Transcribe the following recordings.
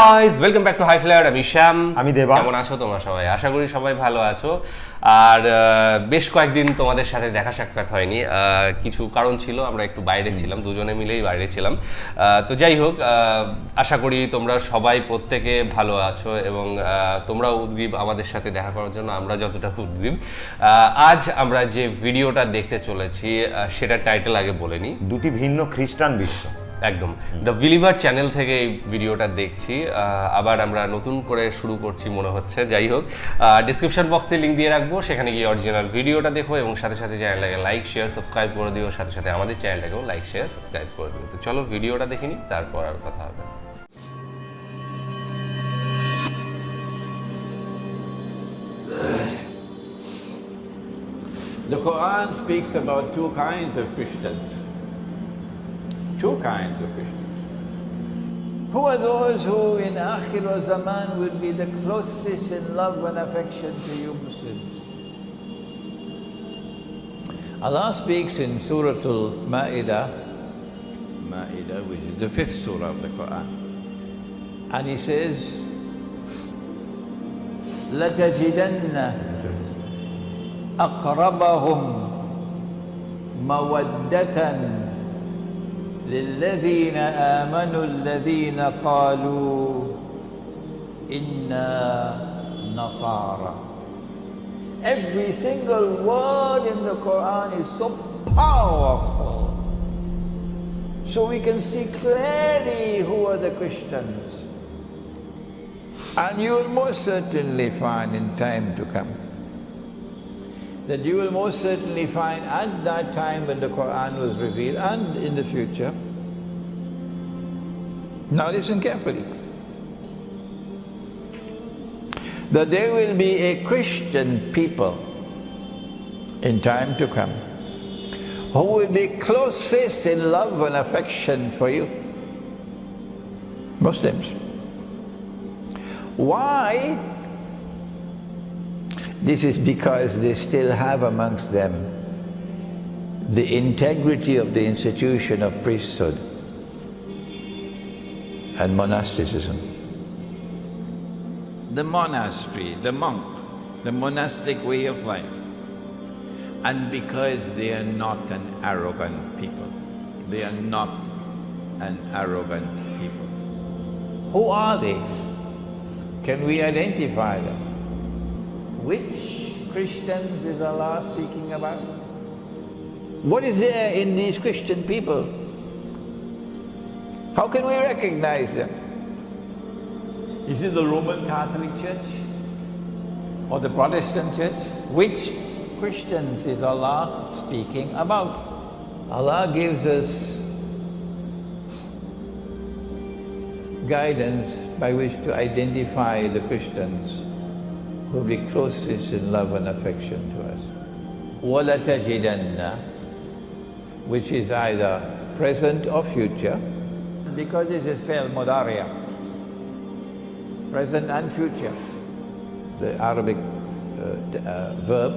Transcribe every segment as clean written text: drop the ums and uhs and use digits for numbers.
Guys welcome back to highflyer. আমি শ্যাম, আমি দেবা। কেমন আছো তোমরা সবাই? আশা করি সবাই ভালো আছো। আর বেশ কয়েকদিন তোমাদের সাথে দেখা সাক্ষাৎ হয়নি, কিছু কারণ ছিল, আমরা একটু বাইরে ছিলাম, দুজনে মিলেই বাইরে ছিলাম। তো যাই হোক, আশা করি তোমরা সবাই প্রত্যেকে ভালো আছো এবং তোমরাও উদ্গ্রীব আমাদের সাথে দেখা করার জন্য, আমরা যতটা উদ্গ্রীব। আজ আমরা যে ভিডিওটা দেখতে চলেছি সেটার টাইটেল আগে বলে নিই, দুটি ভিন্ন খ্রিস্টান বিশ্ব। একদম দ্য বিলিভার চ্যানেল থেকে এই ভিডিওটা দেখছি। আবার আমরা নতুন করে শুরু করছি মনে হচ্ছে। যাই হোক, ডিসক্রিপশন বক্সে লিঙ্ক দিয়ে রাখবো, সেখানে গিয়ে অরিজিনাল ভিডিওটা দেখো এবং সাথে সাথে চ্যানেলটাকে লাইক শেয়ার সাবস্ক্রাইব করে দিও, সাথে সাথে আমাদের চ্যানেলটাকেও লাইক শেয়ার সাবস্ক্রাইব করে দিও। তো চলো ভিডিওটা দেখে নিই, তারপর আর কথা হবে। The Quran speaks about two kinds of Christians. Two kinds of Christians. Who are those who in Akhir Zaman will be the closest in love and affection to you Muslims? Allah speaks in Surah Al-Ma'idah, which is the 5th surah of the Quran. And He says, لَتَجِدَنَّ أَقْرَبَهُمْ مَوَدَّةً للذين آمنوا الذين قالوا إنا نصارى. Every single word in the Quran is so powerful. So we can see clearly who are the Christians. And you will most certainly find in time to come that you will most certainly find at that time when the Quran was revealed and in the future. Now listen carefully. That there will be a Christian people in time to come who will be closest in love and affection for you, Muslims. Why? This is because they still have amongst them the integrity of the institution of priesthood and monasticism. The monastery, the monk, the monastic way of life. And because they are not an arrogant people. They are not an arrogant people. Who are they? Can we identify them? Which Christians is Allah speaking about? What is there in these Christian people? How can we recognize them? Is it the Roman Catholic Church or the Protestant Church? Which Christians is Allah speaking about? Allah gives us guidance by which to identify the Christians who will be closest in love and affection to us. وَلَتَجِدَنَّ, which is either present or future, because this is fi'l mudariya, present and future, the Arabic verb.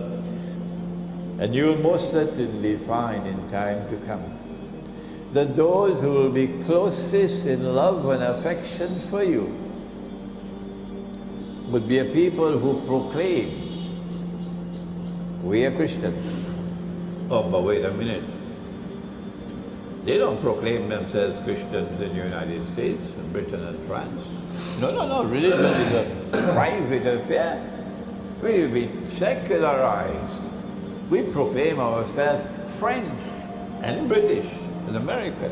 And you will most certainly find in time to come that those who will be closest in love and affection for you would be a people who proclaim, we are Christians. Oh, but wait a minute. They don't proclaim themselves Christians in the United States, and Britain and France. No. Religion is a private affair. We will be secularized. We proclaim ourselves French and British and American.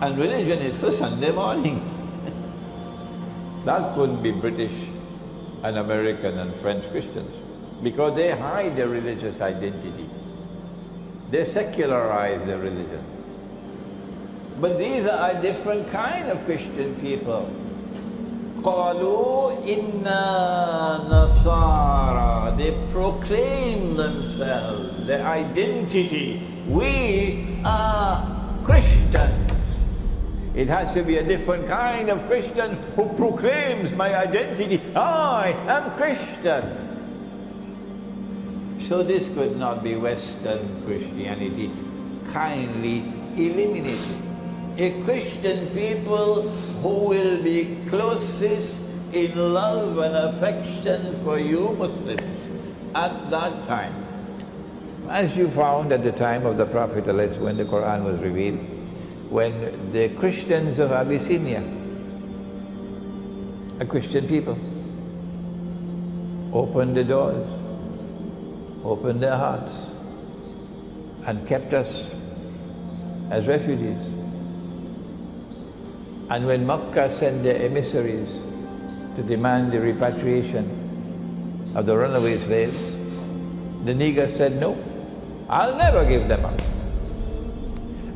And religion is for Sunday morning. That couldn't be British and American and French Christians because they hide their religious identity. They secularize their religion. But these are a different kind of Christian people. قالوا إنا نصارى. They proclaim themselves, their identity. We are Christians. It has to be a different kind of Christian who proclaims my identity. I am Christian. So this could not be Western Christianity. Kindly eliminate it. a Christian people who will be closest in love and affection for you Muslims at that time. As you found at the time of the Prophet when the Quran was revealed, when the Christians of Abyssinia, a Christian people, opened the doors, opened their hearts, and kept us as refugees. And when Makkah sent their emissaries to demand the repatriation of the runaway slaves, the Negus said, no, I'll never give them up.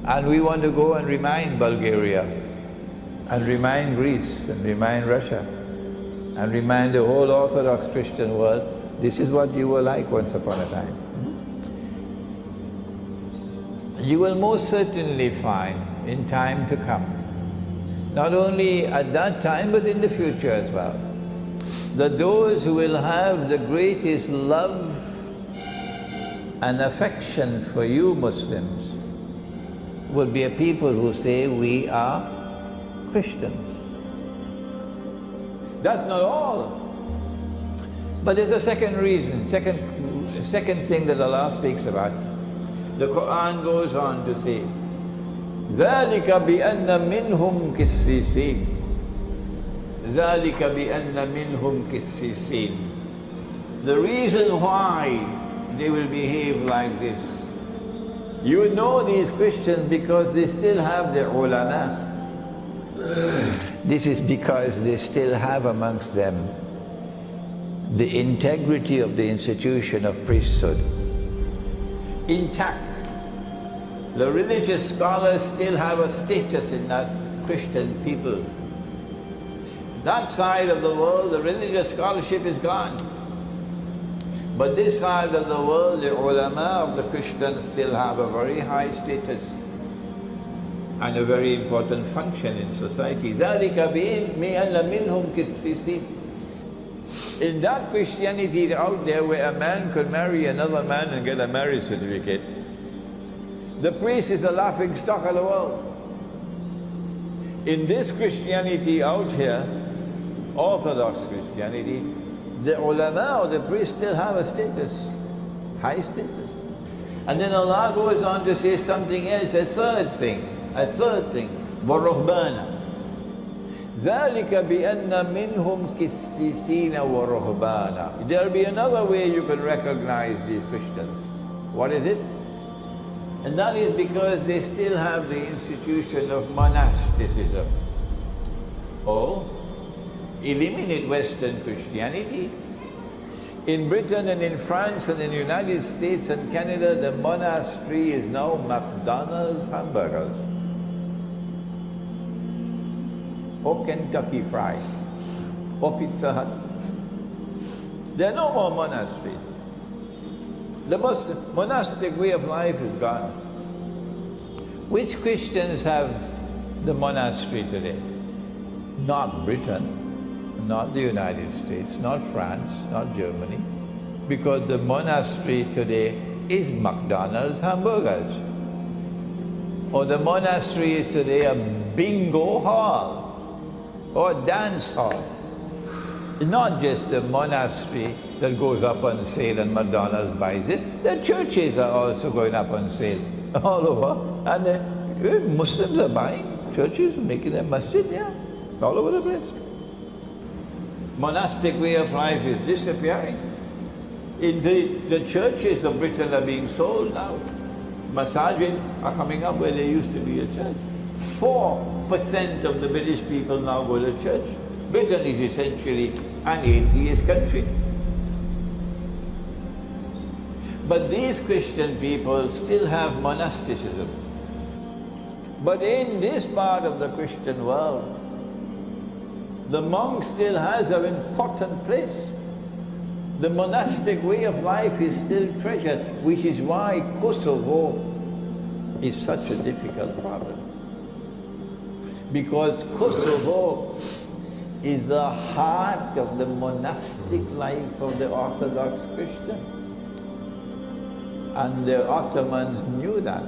And we want to go and remind Bulgaria, and remind Greece, and remind Russia, and remind the whole Orthodox Christian world, this is what you were like once upon a time. You will most certainly find in time to come, not only at that time but in the future as well, that those who will have the greatest love and affection for you Muslims will be a people who say we are Christians. That's not all. But there's a second reason, second thing that Allah speaks about. The Quran goes on to say, ذَلِكَ بِأَنَّ مِنْهُمْ كِسِّسِينَ ذَلِكَ بِأَنَّ مِنْهُمْ كِسِّسِينَ. The reason why they will behave like this, you know these Christians because they still have their ulama. This is because they still have amongst them the integrity of the institution of priesthood intact. The religious scholars still have a status in that Christian people. That side of the world, the religious scholarship is gone. But this side of the world, the ulama of the Christians still have a very high status and a very important function in society. ذَلِكَ بِأَنَّ مِنْهُمْ كِسِّسِينَ. In that Christianity out there where a man could marry another man and get a marriage certificate, the priest is a laughing stock of the world. In this Christianity out here, Orthodox Christianity, the ulama or the priest still have a status, high status. And then Allah goes on to say something else, a third thing, وَالرُّهْبَانَ. ذَلِكَ بِأَنَّ مِنْهُمْ كِسِّسِينَ وَرُهْبَانَ. There'll be another way you can recognize these Christians. What is it? And that is because they still have the institution of monasticism. Oh, eliminate Western Christianity. In Britain and in France and in the United States and Canada, the monastery is now McDonald's hamburgers, or Kentucky Fried, or Pizza Hut. There are no more monasteries. The monastic way of life is gone. Which Christians have the monastery today? Not Britain, not the United States, not France, not Germany, because the monastery today is McDonald's hamburgers. Or the monastery is today a bingo hall or a dance hall. Not just the monastery that goes up on sale and McDonald's buys it. The churches are also going up on sale all over. And Muslims are buying churches, making them masjid, yeah, all over the place. Monastic way of life is disappearing. Indeed, the churches of Britain are being sold now. Masajid are coming up where there used to be a church. 4% of the British people now go to church. Britain is essentially an atheist country. But these Christian people still have monasticism. But in this part of the Christian world, the monk still has an important place. The monastic way of life is still treasured, which is why Kosovo is such a difficult problem. Because Kosovo is the heart of the monastic life of the Orthodox Christian. And the Ottomans knew that.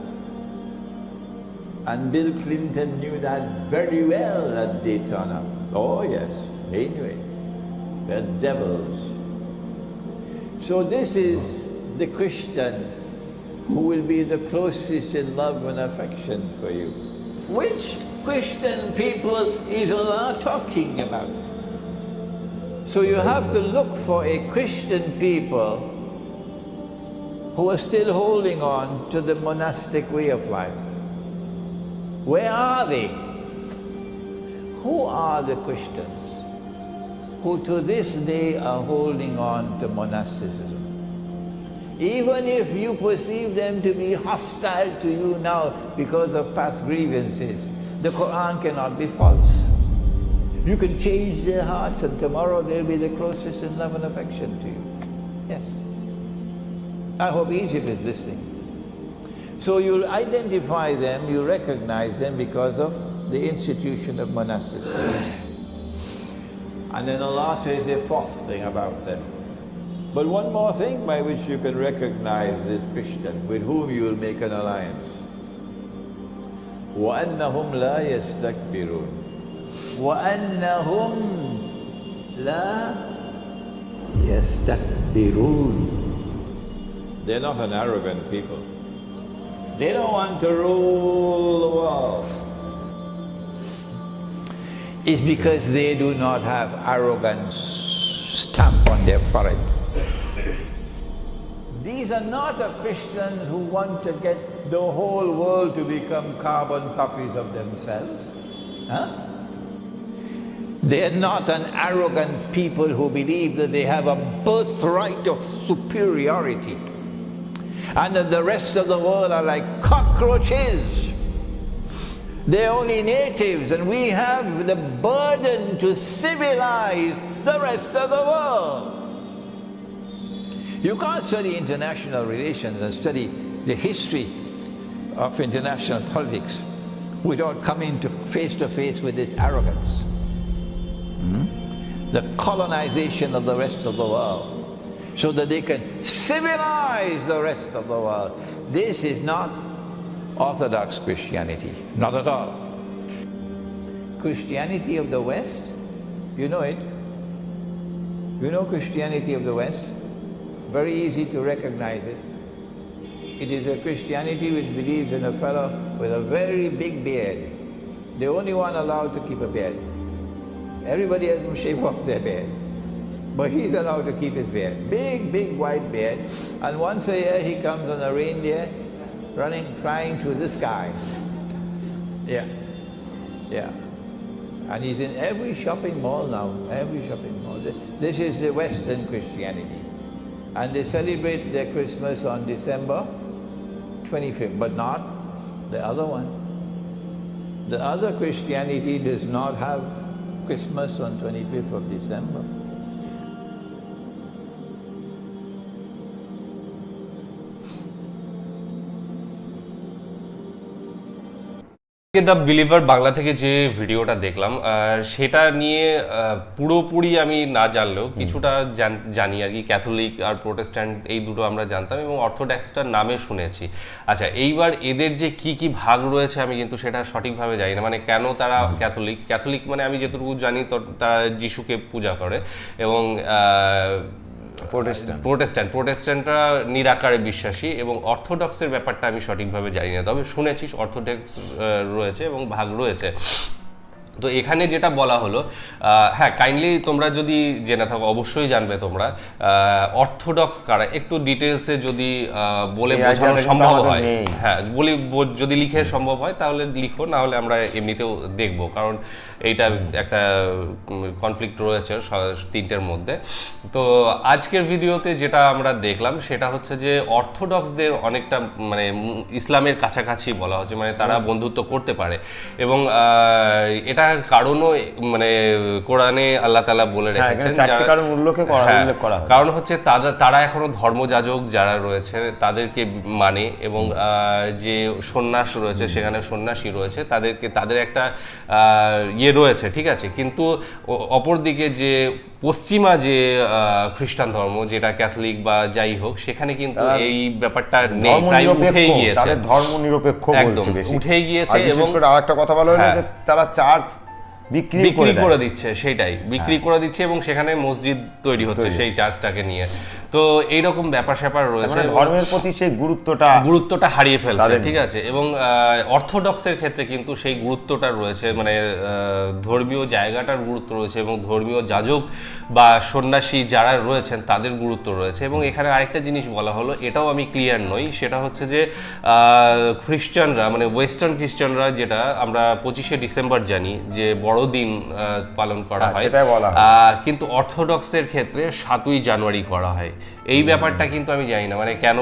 And Bill Clinton knew that very well at Daytona. Oh yes, he knew it. They're devils. So this is the Christian who will be the closest in love and affection for you. Which Christian people is Allah talking about? So you have to look for a Christian people who are still holding on to the monastic way of life. Where are they? Who are the Christians who to this day are holding on to monasticism? Even if you perceive them to be hostile to you now because of past grievances, the Quran cannot be false. You can change their hearts and tomorrow they'll be the closest in love and affection to you. Yes. I hope Egypt is listening. So you'll identify them, you recognize them because of the institution of monasticism. And then Allah says a fourth thing about them. But one more thing by which you can recognize this Christian with whom you will make an alliance. وَأَنَّهُمْ لَا يَسْتَكْبِرُونَ وَأَنَّهُمْ لَا يَسْتَكْبِرُونَ. They're not an arrogant people. They don't want to rule the world. It's because they do not have arrogance stamp on their forehead. These are not a Christians who want to get the whole world to become carbon copies of themselves. Huh? They are not an arrogant people who believe that they have a birthright of superiority and that the rest of the world are like cockroaches. They're only natives and we have the burden to civilize the rest of the world. You can't study international relations and study the history of international politics without coming to face with this arrogance. The colonization of the rest of the world so that they can civilize the rest of the world. This is not Orthodox Christianity, not at all. Christianity of the West, you know it. You know Christianity of the West? Very easy to recognize it. It is a Christianity which believes in a fellow with a very big beard. The only one allowed to keep a beard. Everybody else must shave off their beard. But he's allowed to keep his beard. Big, big white beard. And once a year he comes on a reindeer, flying through the sky. Yeah. And he's in every shopping mall now, every shopping mall. This is the Western Christianity. And they celebrate their Christmas on December 25th, but not the other one. The other Christianity does not have Christmas on 25th of December. The believer Bangla থেকে যে ভিডিওটা দেখলাম সেটা নিয়ে পুরোপুরি আমি না জানলেও কিছুটা জানি আর কি। ক্যাথলিক আর প্রোটেস্ট্যান্ট এই দুটো আমরা জানতাম এবং অর্থোডক্সটার নামে শুনেছি। আচ্ছা, এইবার এদের যে কি ভাগ রয়েছে আমি কিন্তু সেটা সঠিকভাবে জানি না। মানে কেন তারা ক্যাথলিক মানে আমি যেটুকু জানি তারা যিশুকে পূজা করে এবং প্রোটেস্ট্যান্টরা নিরাকারে বিশ্বাসী এবং অর্থোডক্সের ব্যাপারটা আমি সঠিকভাবে জানি না, তবে শুনেছি অর্থোডক্স রয়েছে এবং ভাগ রয়েছে। তো এখানে যেটা বলা হলো, হ্যাঁ কাইন্ডলি তোমরা যদি জেনে থাকো অবশ্যই জানবে তোমরা অর্থোডক্স কারা, একটু ডিটেলসে যদি বলে বোঝানো সম্ভব হয়, হ্যাঁ যদি লিখে সম্ভব হয় তাহলে লিখো, না হলে আমরা এমনিতেও দেখবো, কারণ এইটা একটা কনফ্লিক্ট রয়েছে তিনটের মধ্যে। তো আজকের ভিডিওতে যেটা আমরা দেখলাম সেটা হচ্ছে যে অর্থোডক্সদের অনেকটা মানে ইসলামের কাছাকাছি বলা হচ্ছে, মানে তারা বন্ধুত্ব করতে পারে এবং এটা কারণও মানে কোরআনে আল্লাহ তাআলা বলে রেখেছেন, চারটি কারণ উল্লেখ করা হয়। কারণ হচ্ছে তারা এখনো ধর্মযাজক যারা রয়েছে তাদেরকে মানে, এবং যে সন্ন্যাস রয়েছে সেখানে সন্ন্যাসী রয়েছে তাদের একটা রয়েছে, ঠিক আছে। কিন্তু অপরদিকে যে পশ্চিমা যে খ্রিস্টান ধর্ম, যেটা ক্যাথলিক বা যাই হোক, সেখানে কিন্তু এই ব্যাপারটা নেই, প্রায় উঠেই গিয়েছে, তাদের ধর্ম নিরপেক্ষ একদম উঠেই গিয়েছে। এবং আরেকটা কথা বলা হলো যে তারা চার্চ বিক্রি করে দিচ্ছে, সেটাই বিক্রি করে দিচ্ছে, এবং সেখানে মসজিদ তৈরি হচ্ছে সেই চার্চটাকে নিয়ে। তো এইরকম ব্যাপার স্যাপার রয়েছে, ধর্মের প্রতি সেই গুরুত্বটা হারিয়ে ফেলছে, ঠিক আছে। এবং অর্থোডক্সের ক্ষেত্রে কিন্তু সেই গুরুত্বটা রয়েছে, মানে ধর্মীয় জায়গাটার গুরুত্ব রয়েছে, এবং ধর্মীয় যাজক বা সন্ন্যাসী যারা রয়েছেন তাদের গুরুত্ব রয়েছে। এবং এখানে আরেকটা জিনিস বলা হলো, এটাও আমি ক্লিয়ার নই, সেটা হচ্ছে যে খ্রিস্টানরা, মানে ওয়েস্টার্ন খ্রিস্টানরা, যেটা আমরা 25শে ডিসেম্বর জানি যে বড়দিন পালন করা হয়, কিন্তু অর্থোডক্সের ক্ষেত্রে 7ই জানুয়ারি করা হয়। এই ব্যাপারটা কিন্তু আমি জানি না, মানে কেন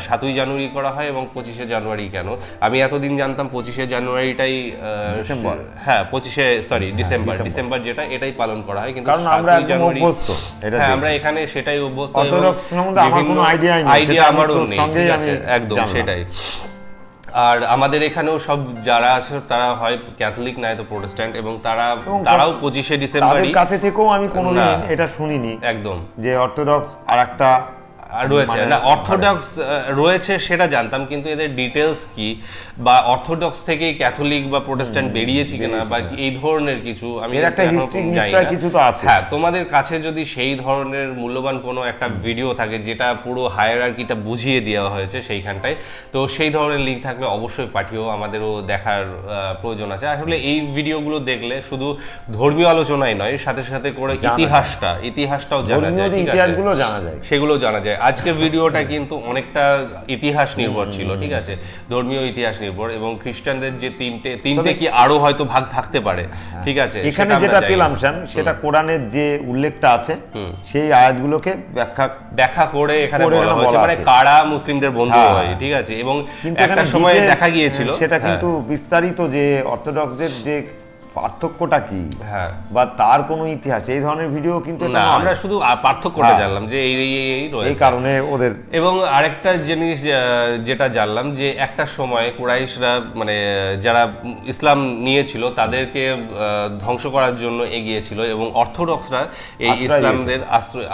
7ই জানুয়ারি করা হয় এবং 25শে জানুয়ারি কেন। আমি এতদিন জানতাম 25শে জানুয়ারিটাই, হ্যাঁ 25শে ডিসেম্বর যেটা, এটাই পালন করা হয়, কিন্তু 7ই জানুয়ারি আমরা এখানে সেটাই অভ্যস্ত। আইডিয়া আমারও নেই, ঠিক আছে, একদম সেটাই। আর আমাদের এখানেও সব যারা আছে তারা হয় ক্যাথলিক নয় তো প্রোটেস্ট্যান্ট, এবং তারাও 25শে ডিসেম্বরই কাছে থেকেও আমি কোনোদিন এটা শুনিনি একদম যে অর্থোডক্স আর একটা রয়েছে। না, অর্থোডক্স রয়েছে সেটা জানতাম, কিন্তু এদের ডিটেলস কি, বা অর্থোডক্স থেকে ক্যাথলিক বা প্রোটেস্ট্যান্ট বেরিয়েছে কিনা, বা এই ধরনের কিছু আমি একটা হিস্ট্রি নিশ্চয়ই কিছু তো আছে। হ্যাঁ, তোমাদের কাছে যদি সেই ধরনের মূল্যবান কোনো একটা ভিডিও থাকে যেটা পুরো হায়ারার্কিটা বুঝিয়ে দেওয়া হয়েছে সেইখানটায়, তো সেই ধরনের লিঙ্ক থাকলে অবশ্যই পাঠিও, আমাদেরও দেখার প্রয়োজন আছে। আসলে এই ভিডিওগুলো দেখলে শুধু ধর্মীয় আলোচনাই নয়, সাথে সাথে করে ইতিহাসটাও জানা যায়, ইতিহাসগুলো জানা যায়, সেগুলো জানা যায়। আজকের ভিডিওটা কিন্তু অনেকটা ইতিহাস নির্ভর ছিল, ঠিক আছে, ধর্মীয় ইতিহাস নির্ভর, এবং খ্রিস্টানদের যে তিনটে কি আরো হয়তো ভাগ থাকতে পারে, ঠিক আছে। এখানে যেটা পেলাম সেটা কোরআনের যে উল্লেখটা আছে সেই আয়াতগুলোকে ব্যাখ্যা করে এখানে বলা হয়েছে, মানে কারা মুসলিমদের বন্ধু হয়, ঠিক আছে। এবং একটা সময় দেখা গিয়েছিল সেটা কিন্তু বিস্তারিত যে অর্থোডক্সদের যে পার্থক্যটা কি, বা তার কোনো ইতিহাস, এই ধরনের ভিডিও কিন্তু না, আমরা শুধু পার্থক্যটা জানলাম যে এই রয়েছে, এই কারণে ওদের। এবং আরেকটা জিনিস যেটা জানলাম যে একটা সময় কুরাইশরা, মানে যারা ইসলাম নিয়েছিল তাদেরকে ধ্বংস করার জন্য এগিয়েছিল, এবং অর্থোডক্সরা এই ইসলামদের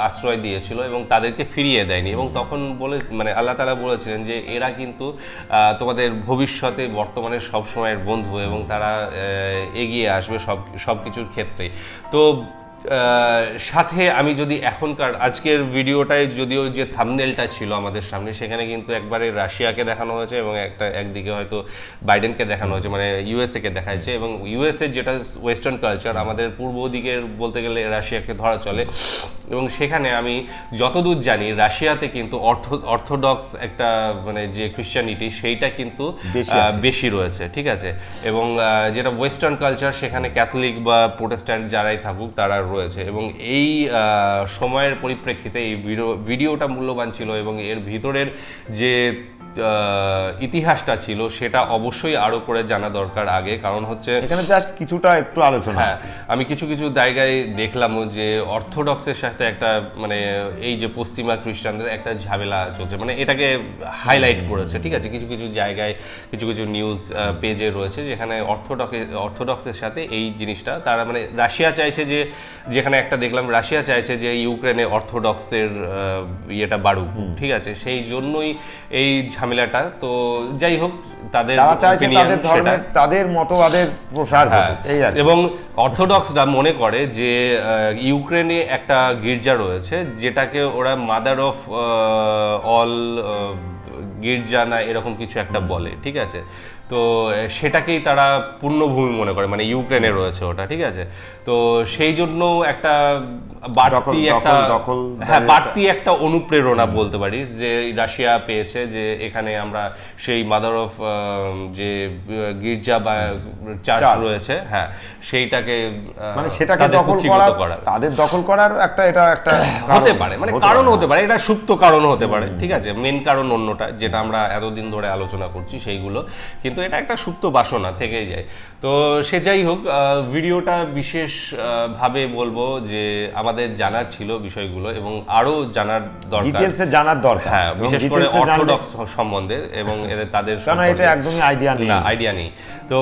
আশ্রয় দিয়েছিল এবং তাদেরকে ফিরিয়ে দেয়নি। এবং তখন মানে আল্লাহ তাআলা বলেছিলেন যে এরা কিন্তু তোমাদের ভবিষ্যতে বর্তমানে সব সময়ের বন্ধু, এবং তারা এগিয়ে আসবে সব কিছুর ক্ষেত্রে। তো সাথে আমি যদি এখনকার আজকের ভিডিওটায় যদিও যে থাম্বনেলটা ছিল আমাদের সামনে, সেখানে কিন্তু একবারে রাশিয়াকে দেখানো হয়েছে, এবং একদিকে হয়তো বাইডেনকে দেখানো হয়েছে, মানে ইউএসএ কে দেখাচ্ছে। এবং ইউএসএ যেটা ওয়েস্টার্ন কালচার, আমাদের পূর্ব দিকের বলতে গেলে রাশিয়াকে ধরা চলে, এবং সেখানে আমি যতদূর জানি রাশিয়াতে কিন্তু অর্থোডক্স একটা মানে যে খ্রিস্টানিটি সেইটা কিন্তু বেশি রয়েছে, ঠিক আছে। এবং যেটা ওয়েস্টার্ন কালচার সেখানে ক্যাথলিক বা প্রোটেস্ট্যান্ট যারাই থাকুক তারা রয়েছে। এবং এই সময়ের পরিপ্রেক্ষিতে এই ভিডিওটা মূল্যবান ছিল, এবং এর ভিতরের যে ইতিহাসটা ছিল সেটা অবশ্যই আরো করে জানা দরকার আগে, কারণ হচ্ছে এখানে জাস্ট কিছুটা একটু আলোচনা। হ্যাঁ, আমি কিছু জায়গায় দেখলাম যে অর্থোডক্সের সাথে একটা মানে এই যে পশ্চিমা খ্রিস্টানদের একটা ঝামেলা চলছে, মানে এটাকে হাইলাইট করেছে, ঠিক আছে। কিছু জায়গায় কিছু নিউজ পেজে রয়েছে যেখানে অর্থোডক্সের সাথে এই জিনিসটা তারা মানে রাশিয়া চাইছে যে, যেখানে একটা দেখলাম রাশিয়া চাইছে যে ইউক্রেনে অর্থোডক্সের ইয়েটা বাড়ুক, ঠিক আছে, সেই জন্যই এই ঝামেলাটা। তো যাই হোক, তাদের তাদের মতবাদের প্রসার এবং অর্থোডক্সরা মনে করে যে ইউক্রেনে একটা গির্জা রয়েছে যেটাকে ওরা মাদার অফ অল গির্জা না এরকম কিছু একটা বলে, ঠিক আছে। তো সেটাকেই তারা পূর্ণভূমি মনে করে, মানে ইউক্রেনে রয়েছে ওটা, ঠিক আছে। তো সেই জন্য একটা বাড়তি একটা অনুপ্রেরণা বলতে পারি যে রাশিয়া পেয়েছে যে এখানে আমরা সেই মাদার অফ যে গির্জা বা চার্চ রয়েছে, হ্যাঁ, সেইটাকে মানে সেটাকে তাদের দখল করার একটা এটা একটা হতে পারে, মানে কারণ হতে পারে, এটা সুপ্ত কারণ হতে পারে, ঠিক আছে। মেন কারণ অন্যটা যেটা আমরা এতদিন ধরে আলোচনা করছি সেইগুলো, কিন্তু এটা একটা সুপ্ত বাসনা থেকেই যায়। তো সে যাই হোক, ভিডিওটা বিশেষ ভাবে বলবো যে আমাদের জানার ছিল বিষয়গুলো এবং আরো জানার দরকার, ডিটেইলসে জানার দরকার, হ্যাঁ, বিশেষ করে অর্থোডক্স সম্বন্ধে এবং এদের তাদের কারণ এটা একদমই আইডিয়া নেই। তো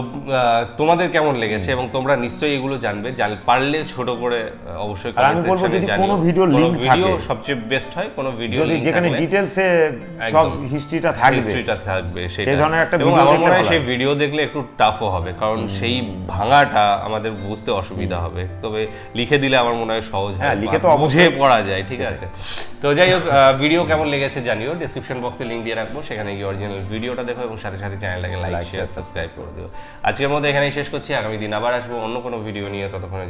তোমাদের কেমন লেগেছে এবং তোমরা নিশ্চয়ই এগুলো জানবে, পারলে ছোট করে অবশ্যই আমি বলবো যদি কোনো ভিডিও লিংক থাকে সবচেয়ে বেস্ট হয়, কোনো ভিডিও যদি যেখানে ডিটেইলসে সব হিস্ট্রিটা থাকবে সেই ধরনের একটা ভিডিও আমার মনে হয় সেই ভিডিও দেখলে একটু টাফও হবে, কারণ সেই ভাঙাটা আমাদের বুঝতে অসুবিধা হবে। তবে লিখে দিলে আমার মনে হয় সহজ হয়, লিখে তো অবশ্যই পড়া যায়, ঠিক আছে। তো যাই হোক, ভিডিও কেমন লেগেছে জানিও, ডেসক্রিপশন বক্সে লিংক দিয়ে রাখবো, সেখানে গিয়ে অরিজিনাল ভিডিওটা দেখো এবং সাথে সাথে চ্যানেলটাকে লাইক শেয়ার সাবস্ক্রাইব করে দিও। আজকের মধ্যে এখানেই শেষ করছি, আগামী দিন আবার আসবো অন্য কোনো ভিডিও নিয়ে, ততক্ষণে